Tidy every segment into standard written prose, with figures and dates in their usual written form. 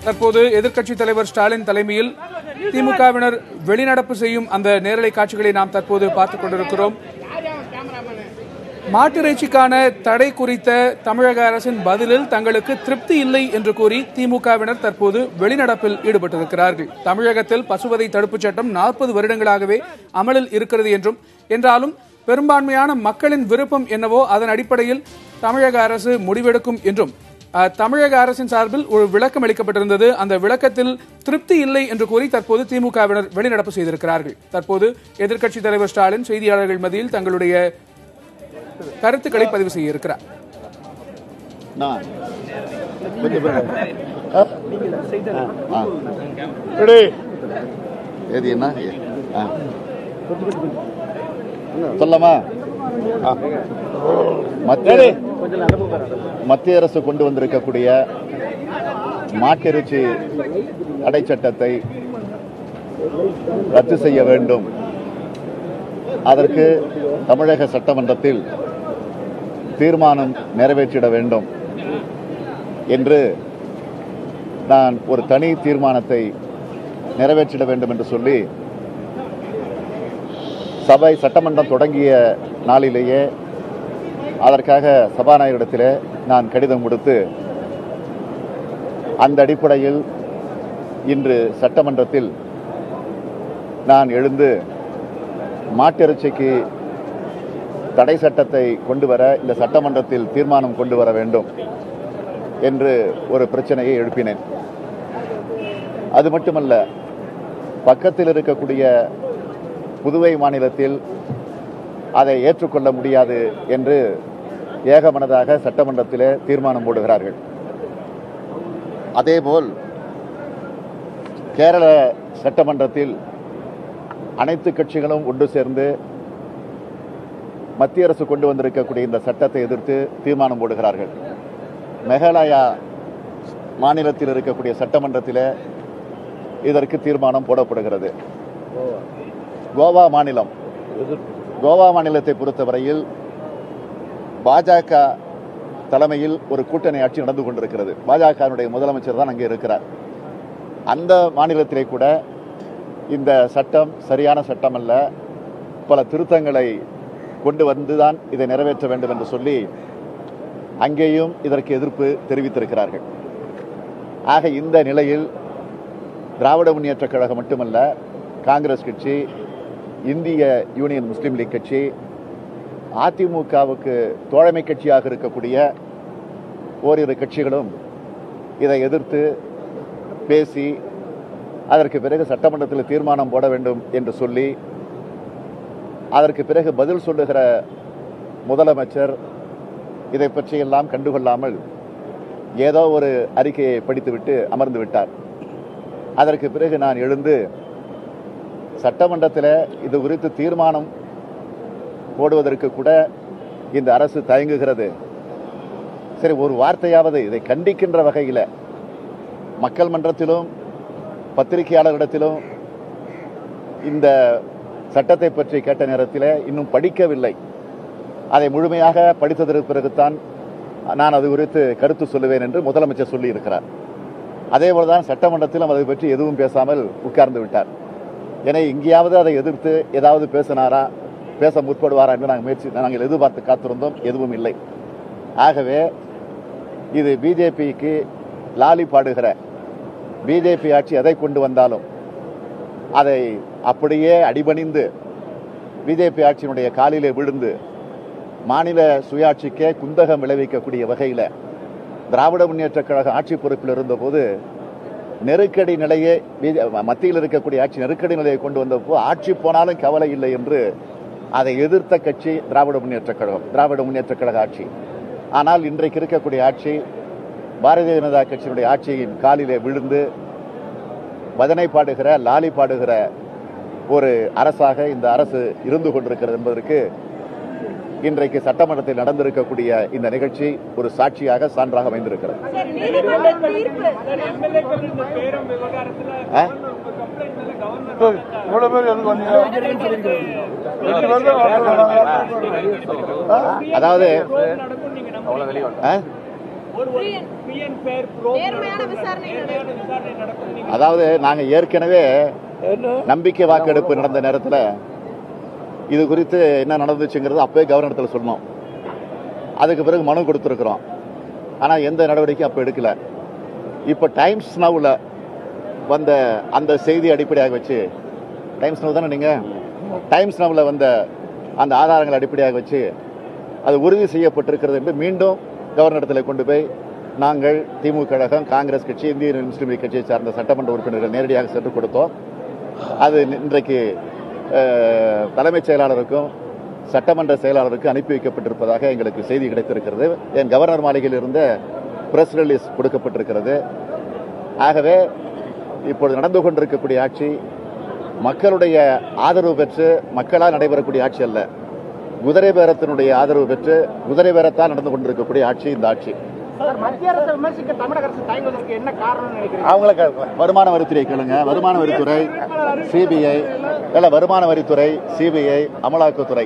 தற்போது எதிர்க்கட்சித் தலைவர் ஸ்டாலின் தலைமையில் திமுகவினர் வெளிநடப்பு செய்யும் அந்த நேரலை காட்சிகளை நாம் தற்போது பார்த்துக் கொண்டிருக்கிறோம். மாட்டிறைச்சிக்கான தடை குறித்த தமிழக அரசின் பதிலில் தங்களுக்கு திருப்தி இல்லை என்று கூறி திமுகவினர் தற்போது வெளிநடப்பில் ஈடுபட்டிருக்கிறார்கள். தமிழகத்தில் பசுவதை தடுப்புச் சட்டம் 40 வருடங்களாகவே அமலில் இருக்கிறது என்றாலும் பெரும்பான்மையான மக்களின் விருப்பம் என்னவோ அதன் அடிப்படையில் தமிழக அரசு முடிவெடுக்கும் என்றும் தமிழக அரசின் சார்பில் ஒரு விளக்கம் அளிக்கப்பட்டிருந்தது. அந்த விளக்கத்தில் திருப்தி இல்லை என்று கூறி தற்போது திமுகவினர் வெளிநடப்பு செய்திருக்கிறார்கள். தற்போது எதிர்க்கட்சித் தலைவர் ஸ்டாலின் செய்தியாளர்கள் மத்தியில் தங்களுடைய கருத்துக்களை பதிவு செய்ய இருக்கிறார். சொல்லமா, மத்திய அரசு கொண்டு வந்திருக்கக்கூடிய மாட்டிறைச்சி தடை சட்டத்தை ரத்து செய்ய வேண்டும். அதற்கு தமிழக சட்டமன்றத்தில் தீர்மானம் நிறைவேற்றிட வேண்டும் என்று நான் ஒரு தனி தீர்மானத்தை நிறைவேற்றிட வேண்டும் என்று சொல்லி சட்டமன்றம் தொடங்கிய நாளிலேயே அதற்காக சபாநாயகரிடத்திலே நான் கடிதம் கொடுத்து அந்த அடிப்படையில் இன்று சட்டமன்றத்தில் நான் எழுந்து மாட்டிறைச்சிக்கு தடை சட்டத்தை கொண்டு வர இந்த சட்டமன்றத்தில் தீர்மானம் கொண்டு வர வேண்டும் என்று ஒரு பிரச்சனையை எழுப்பினேன். அது மட்டுமல்ல, பக்கத்தில் இருக்கக்கூடிய புதுவை மாநிலத்தில் அதை ஏற்றுக்கொள்ள முடியாது என்று ஏகமனதாக சட்டமன்றத்திலே தீர்மானம் போடுகிறார்கள். அதேபோல் கேரள சட்டமன்றத்தில் அனைத்து கட்சிகளும் ஒன்று சேர்ந்து மத்திய அரசு கொண்டு வந்திருக்கக்கூடிய இந்த சட்டத்தை எதிர்த்து தீர்மானம் போடுகிறார்கள். மேகாலயா மாநிலத்தில் இருக்கக்கூடிய சட்டமன்றத்தில் இதற்கு தீர்மானம் போடப்படுகிறது. கோவா மாநிலத்தை பொறுத்தவரையில் பாஜக தலைமையில் ஒரு கூட்டணி ஆட்சி நடந்து கொண்டிருக்கிறது. பாஜகவினுடைய முதலமைச்சர் தான் அங்கே இருக்கிறார். அந்த மாநிலத்திலே கூட இந்த சட்டம் சரியான சட்டம் அல்ல, பல திருத்தங்களை கொண்டு வந்துதான் இதை நிறைவேற்ற வேண்டும் என்று சொல்லி அங்கேயும் இதற்கு எதிர்ப்பு தெரிவித்திருக்கிறார்கள். ஆக இந்த நிலையில் திராவிட முன்னேற்ற கழகம் மட்டுமல்ல, காங்கிரஸ் கட்சி, இந்திய யூனியன் முஸ்லீம் லீக் கட்சி, அதிமுகவுக்கு தோழமை கட்சியாக இருக்கக்கூடிய ஓரிரு கட்சிகளும் இதை எதிர்த்து பேசி அதற்கு பிறகு சட்டமன்றத்தில் தீர்மானம் போட வேண்டும் என்று சொல்லி அதற்கு பிறகு பதில் சொல்லுகிற முதலமைச்சர் இதை பற்றியெல்லாம் கண்டுகொள்ளாமல் ஏதோ ஒரு அறிக்கையை படித்துவிட்டு அமர்ந்து விட்டார். அதற்கு பிறகு நான் எழுந்து சட்டமன்றத்தில் இது குறித்து தீர்மானம் போடுவதற்கு கூட இந்த அரசு தயங்குகிறது. சரி, ஒரு வார்த்தையாவது இதை கண்டிக்கின்ற வகையில் மக்கள் மன்றத்திலும் பத்திரிகையாளர்களிடத்திலும் இந்த சட்டத்தை பற்றி கேட்ட நேரத்தில் இன்னும் படிக்கவில்லை. அதை முழுமையாக படித்ததற்கு பிறகுதான் நான் அது குறித்து கருத்து சொல்லுவேன் என்று முதலமைச்சர் சொல்லி இருக்கிறார். அதேபோல்தான் சட்டமன்றத்திலும் அதை பற்றி எதுவும் பேசாமல் உட்கார்ந்து விட்டார். எனவே இங்கேயாவது அதை எதிர்த்து ஏதாவது பேச முற்படுவாரா என்று நாங்கள் எதிர்பார்த்து காத்திருந்தோம். எதுவும் இல்லை. ஆகவே இது பிஜேபிக்கு லாலி பாடுகிற பிஜேபி ஆட்சி எதை கொண்டு வந்தாலும் அதை அப்படியே அடிபணிந்து பிஜேபி ஆட்சியினுடைய காலிலே விழுந்து மாநில சுயாட்சிக்கே குந்தகம் விளைவிக்கக்கூடிய வகையில் திராவிட முன்னேற்ற கழக ஆட்சி பொறுப்பில் இருந்தபோது நெருக்கடி நிலையே மத்தியில் இருக்கக்கூடிய ஆட்சி நெருக்கடி நிலையை கொண்டு வந்தப்போ ஆட்சி போனாலும் கவலை இல்லை என்று அதை எதிர்த்த கட்சி திராவிட முன்னேற்ற கழக ஆட்சி. ஆனால் இன்றைக்கு இருக்கக்கூடிய ஆட்சி பாரதிய ஜனதா கட்சியினுடைய ஆட்சியின் காலிலே விழுந்து பஜனை பாடுகிற லாலி பாடுகிற ஒரு அரசாக இந்த அரசு இருந்து கொண்டிருக்கிறது என்பதற்கு இன்றைக்கு சட்டமன்றத்தில் நடந்திருக்கக்கூடிய இந்த நிகழ்ச்சி ஒரு சாட்சியாக சான்றாக அமைந்திருக்கிறது. அதாவது அதாவது நாங்க ஏற்கனவே நம்பிக்கை வாக்கெடுப்பு நடந்த நேரத்தில் இது குறித்து என்ன நடந்துச்சுங்கிறது அப்பவே கவர்னத்தில் சொன்னோம். அதுக்கு பிறகு மனு கொடுத்துருக்கிறோம். ஆனால் எந்த நடவடிக்கையும் அப்போ எடுக்கல. இப்போ டைம்ஸ் நவ்ல வந்த அந்த செய்தி அடிப்படையாக வச்சு, டைம்ஸ் நவ் தானே நீங்க, டைம்ஸ் நவ்ல வந்த அந்த ஆதாரங்களை அடிப்படையாக வச்சு அது உறுதி செய்யப்பட்டிருக்கிறது என்று மீண்டும் கவர்னரிடத்தில் கொண்டு போய் நாங்கள் திமுக கழகம், காங்கிரஸ் கட்சி, இந்திய முஸ்லீம் லீக் கட்சியை சார்ந்த சட்டமன்ற உறுப்பினர்கள் நேரடியாக சென்று கொடுத்தோம். அது இன்றைக்கு தலைமைச் செயலாளருக்கும் சட்டமன்ற செயலாளருக்கும் அனுப்பி வைக்கப்பட்டிருப்பதாக எங்களுக்கு செய்தி கிடைத்திருக்கிறது. என் கவர்னர் மாளிகையில் இருந்த பிரஸ் ரிலீஸ் கொடுக்கப்பட்டிருக்கிறது. ஆகவே இப்பொழுது நடந்து கொண்டிருக்கக்கூடிய ஆட்சி மக்களுடைய ஆதரவு பெற்று மக்களால் நடைபெறக்கூடிய ஆட்சி அல்ல, குதிரை பேரத்தினுடைய ஆதரவு பெற்று குதிரை பேரத்தால் நடந்து கொண்டிருக்கக்கூடிய ஆட்சி இந்த ஆட்சி. மத்திய அரசு விமர்சிக்க தமிழக அரசு தயங்குவதற்கு என்ன காரணம் நினைக்கிறீங்க? அவங்களுக்கு வருமான வரித்துறை கேளுங்க. வருமான வரித்துறை, சிபிஐ, வருமான வரித்துறை, சிபிஐ, அமலாக்கத்துறை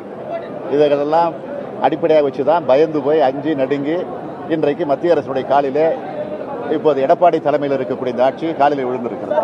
இதெல்லாம் அடிப்படையாக வச்சுதான் பயந்து போய் அஞ்சு நடுங்கி இன்றைக்கு மத்திய அரசுடைய காலிலே இப்போது எடப்பாடி தலைமையில் இருக்கக்கூடிய இந்த ஆட்சி காலில் விழுந்திருக்கிறது.